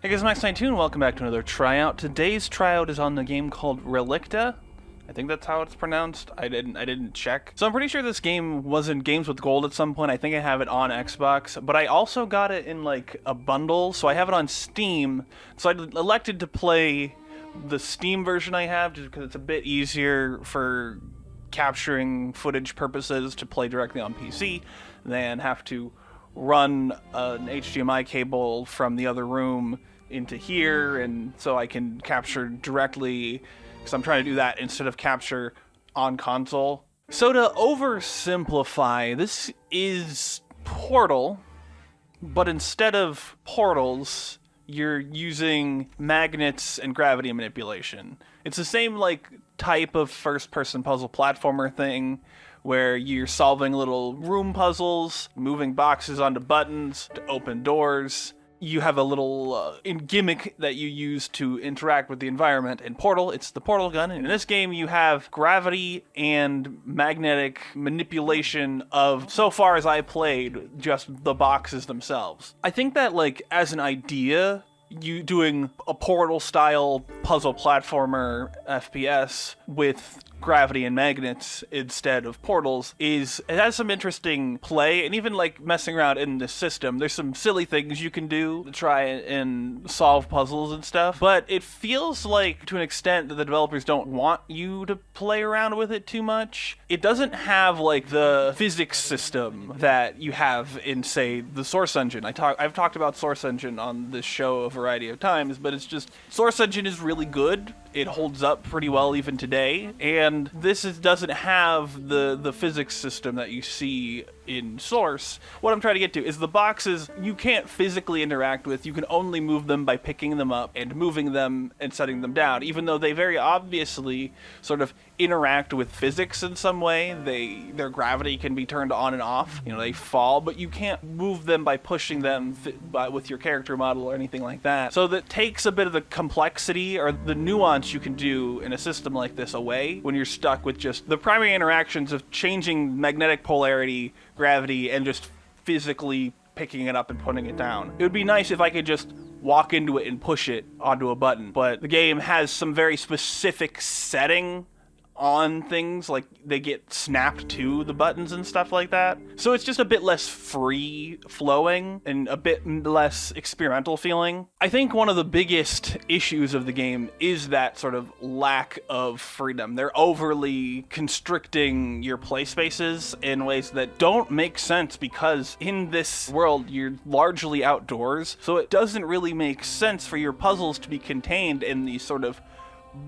Hey guys, Max92, welcome back to another tryout. Today's tryout is on the game called Relicta. I think that's how it's pronounced. I didn't check. So I'm pretty sure this game was in Games with Gold at some point. I think I have it on Xbox, but I also got it in like a bundle, so I have it on Steam. So I elected to play the Steam version I have just because it's a bit easier for capturing footage purposes to play directly on PC than have to run an HDMI cable from the other room into here, and so I can capture directly, because I'm trying to do that instead of capture on console. So to oversimplify, this is Portal, but instead of portals, you're using magnets and gravity manipulation. It's the same like type of first-person puzzle platformer thing, where you're solving little room puzzles, moving boxes onto buttons to open doors. You have a little gimmick that you use to interact with the environment. In Portal, it's the portal gun. And in this game, you have gravity and magnetic manipulation of, so far as I played, just the boxes themselves. I think that, like, as an idea, you doing a Portal-style puzzle platformer FPS with gravity and magnets instead of portals it has some interesting play, and even like messing around in the system, there's some silly things you can do to try and solve puzzles and stuff, but it feels like to an extent that the developers don't want you to play around with it too much. It doesn't have like the physics system that you have in, say, the Source Engine. I've talked about Source Engine on this show a variety of times, but it's just, Source Engine is really good. It holds up pretty well even today, and this doesn't have the physics system that you see in Source. What I'm trying to get to is the boxes you can't physically interact with. You can only move them by picking them up and moving them and setting them down, even though they very obviously sort of interact with physics in some way. Their gravity can be turned on and off. You know, they fall, but you can't move them by pushing them with your character model or anything like that. So that takes a bit of the complexity or the nuance you can do in a system like this away when you're stuck with just the primary interactions of changing magnetic polarity, gravity, and just physically picking it up and putting it down. It would be nice if I could just walk into it and push it onto a button, but the game has some very specific setting on things, like they get snapped to the buttons and stuff like that. So it's just a bit less free flowing and a bit less experimental feeling. I think one of the biggest issues of the game is that sort of lack of freedom. They're overly constricting your play spaces in ways that don't make sense, because in this world you're largely outdoors, so it doesn't really make sense for your puzzles to be contained in these sort of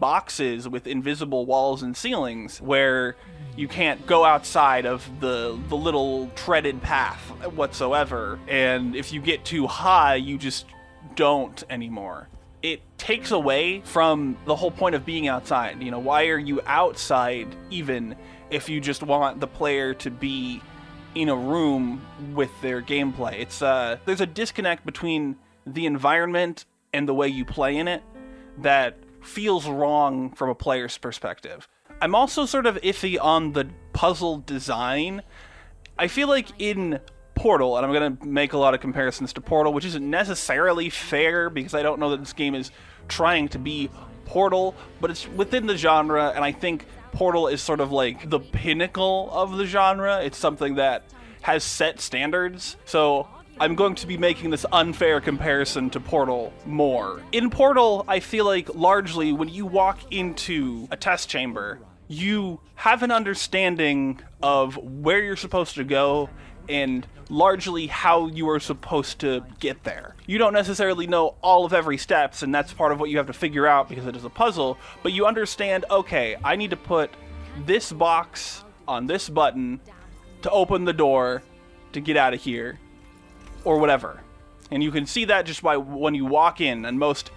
boxes with invisible walls and ceilings where you can't go outside of the little treaded path whatsoever, and if you get too high you just don't anymore. It takes away from the whole point of being outside. You know, why are you outside even if you just want the player to be in a room with their gameplay? It's there's a disconnect between the environment and the way you play in it that feels wrong from a player's perspective. I'm also sort of iffy on the puzzle design. I feel like in Portal, and I'm going to make a lot of comparisons to Portal, which isn't necessarily fair because I don't know that this game is trying to be Portal, but it's within the genre, and I think Portal is sort of like the pinnacle of the genre. It's something that has set standards, so I'm going to be making this unfair comparison to Portal more. In Portal, I feel like largely when you walk into a test chamber, you have an understanding of where you're supposed to go and largely how you are supposed to get there. You don't necessarily know all of every steps, and that's part of what you have to figure out because it is a puzzle, but you understand, okay, I need to put this box on this button to open the door to get out of here, or whatever. And you can see that just by when you walk in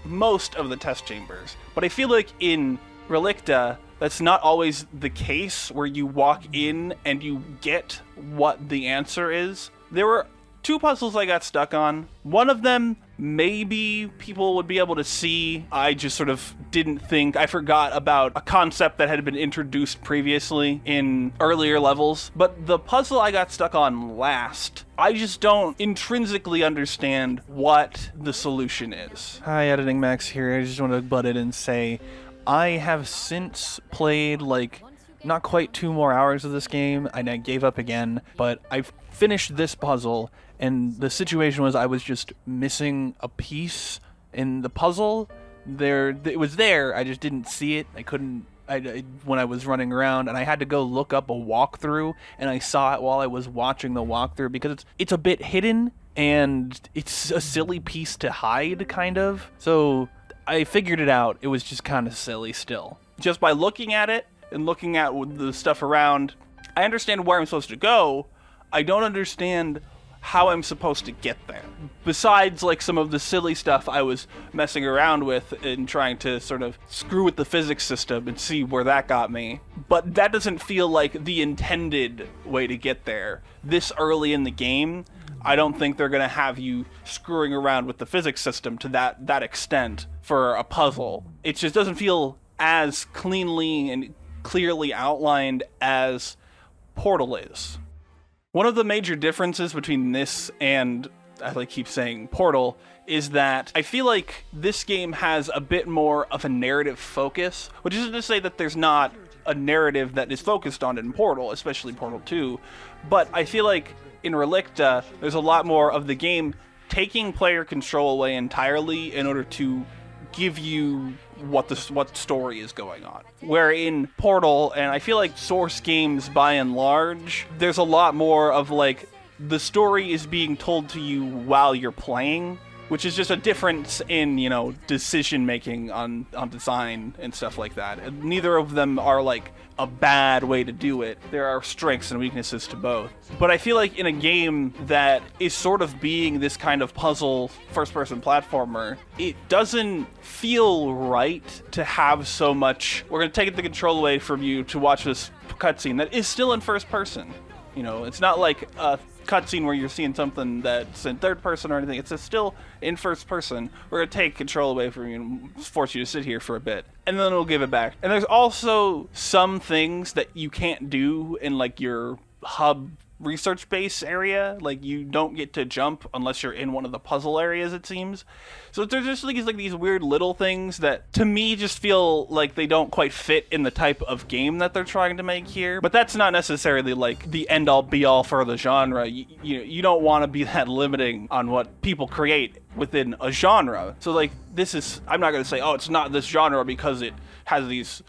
most of the test chambers. But I feel like in Relicta, that's not always the case, where you walk in and you get what the answer is. There were two puzzles I got stuck on. One of them, maybe people would be able to see. I just sort of didn't think, I forgot about a concept that had been introduced previously in earlier levels. But the puzzle I got stuck on last, I just don't intrinsically understand what the solution is. Hi, Editing Max here. I just want to butt in and say, I have since played like not quite 2 more hours of this game, and I gave up again, but I finished this puzzle, and the situation was I was just missing a piece in the puzzle. It was there, I just didn't see it. I couldn't, when I was running around, and I had to go look up a walkthrough, and I saw it while I was watching the walkthrough, because it's a bit hidden, and it's a silly piece to hide, kind of. So I figured it out. It was just kind of silly still. Just by looking at it, and looking at the stuff around, I understand where I'm supposed to go. I don't understand how I'm supposed to get there. Besides, like, some of the silly stuff I was messing around with and trying to sort of screw with the physics system and see where that got me. But that doesn't feel like the intended way to get there. This early in the game, I don't think they're going to have you screwing around with the physics system to that extent for a puzzle. It just doesn't feel as cleanly and clearly outlined as Portal is. One of the major differences between this and, as I keep saying, Portal, is that I feel like this game has a bit more of a narrative focus, which isn't to say that there's not a narrative that is focused on in Portal, especially Portal 2, but I feel like in Relicta, there's a lot more of the game taking player control away entirely in order to give you what story is going on. Where in Portal, and I feel like Source games by and large, there's a lot more of like the story is being told to you while you're playing, which is just a difference in, you know, decision making on design and stuff like that. And neither of them are like a bad way to do it. There are strengths and weaknesses to both. But I feel like in a game that is sort of being this kind of puzzle first-person platformer, it doesn't feel right to have so much, we're going to take the control away from you to watch this cutscene that is still in first person. You know, it's not like a cutscene where you're seeing something that's in third person or anything. It's still in first person. We're going to take control away from you and force you to sit here for a bit, and then we'll give it back. And there's also some things that you can't do in like your hub research base area. Like, you don't get to jump unless you're in one of the puzzle areas, it seems. So there's just like these weird little things that to me just feel like they don't quite fit in the type of game that they're trying to make here. But that's not necessarily like the end all be all for the genre. You don't want to be that limiting on what people create within a genre. So like, this is, I'm not going to say, oh, it's not this genre because it has these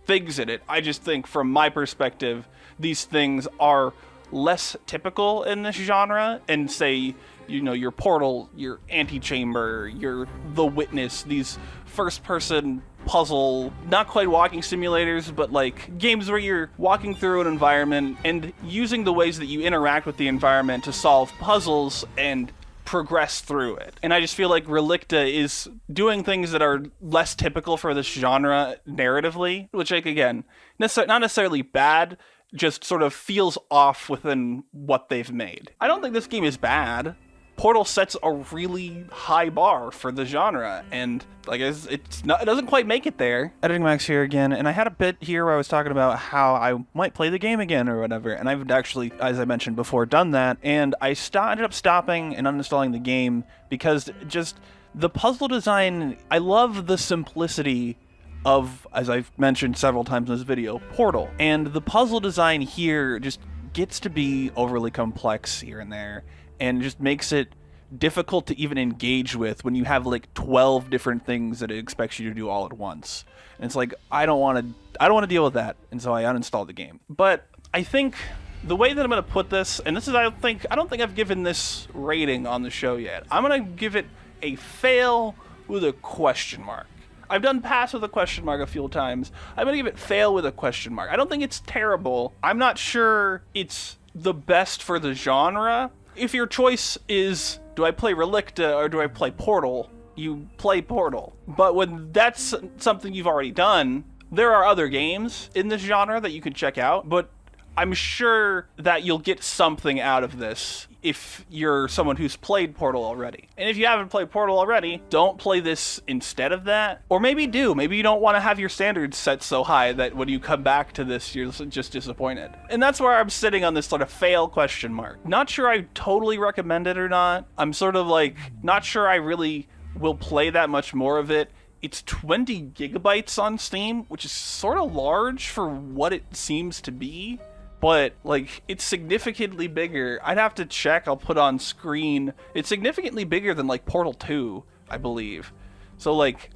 things in it. I just think from my perspective, these things are less typical in this genre, and say, you know, your Portal, your Antechamber, your The Witness, these first-person puzzle, not quite walking simulators, but like games where you're walking through an environment and using the ways that you interact with the environment to solve puzzles and progress through it. And I just feel like Relicta is doing things that are less typical for this genre narratively, which, like, again, not necessarily bad, just sort of feels off within what they've made. I don't think this game is bad. Portal sets a really high bar for the genre, and like it doesn't quite make it there. Editing Max here again, and I had a bit here where I was talking about how I might play the game again or whatever, and I've actually, as I mentioned before, done that, and I ended up stopping and uninstalling the game because just the puzzle design, I love the simplicity of, as I've mentioned several times in this video, Portal. And the puzzle design here just gets to be overly complex here and there, and just makes it difficult to even engage with when you have like 12 different things that it expects you to do all at once. And it's like, I don't want to deal with that, and so I uninstalled the game. But I think the way that I'm going to put this, and this is, I don't think I've given this rating on the show yet. I'm going to give it a fail with a question mark. I've done pass with a question mark a few times. I'm going to give it fail with a question mark. I don't think it's terrible. I'm not sure it's the best for the genre. If your choice is, do I play Relicta or do I play Portal, you play Portal. But when that's something you've already done, there are other games in this genre that you can check out. But I'm sure that you'll get something out of this if you're someone who's played Portal already. And if you haven't played Portal already, don't play this instead of that. Or maybe do. Maybe you don't want to have your standards set so high that when you come back to this, you're just disappointed. And that's where I'm sitting on this sort of fail question mark. Not sure I totally recommend it or not. I'm sort of like, not sure I really will play that much more of it. It's 20 gigabytes on Steam, which is sort of large for what it seems to be. But, like, it's significantly bigger. I'd have to check. I'll put on screen. It's significantly bigger than, like, Portal 2, I believe. So, like,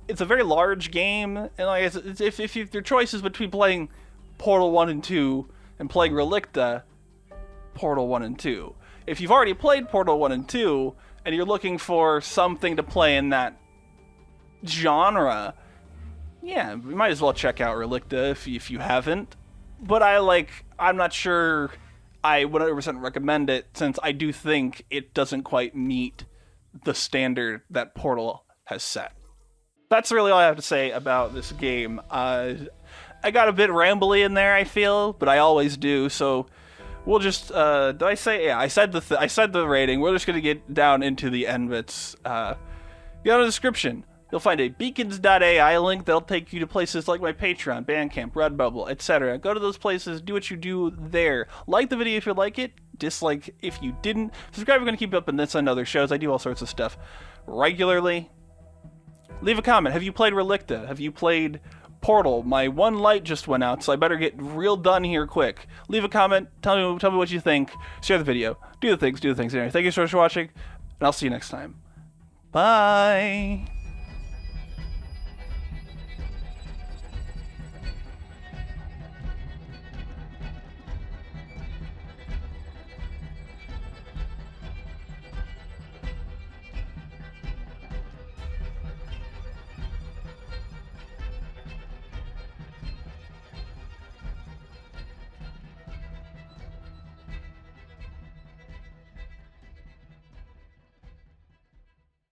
it's a very large game. And, like, if your choice is between playing Portal 1 and 2 and playing Relicta, Portal 1 and 2. If you've already played Portal 1 and 2, and you're looking for something to play in that genre, yeah, you might as well check out Relicta if you haven't. But I'm not sure I 100% recommend it, since I do think it doesn't quite meet the standard that Portal has set. That's really all I have to say about this game. I got a bit rambly in there, I feel, but I always do, so we'll just, did I say? Yeah, I said the rating. We're just gonna get down into the end bits. Down in the description, you'll find a beacons.ai link that'll take you to places like my Patreon, Bandcamp, Redbubble, etc. Go to those places, do what you do there. Like the video if you like it, dislike if you didn't. Subscribe if you're going to keep up in this and other shows. I do all sorts of stuff regularly. Leave a comment. Have you played Relicta? Have you played Portal? My one light just went out, so I better get real done here quick. Leave a comment. Tell me what you think. Share the video. Do the things. Anyway, thank you so much for watching, and I'll see you next time. Bye!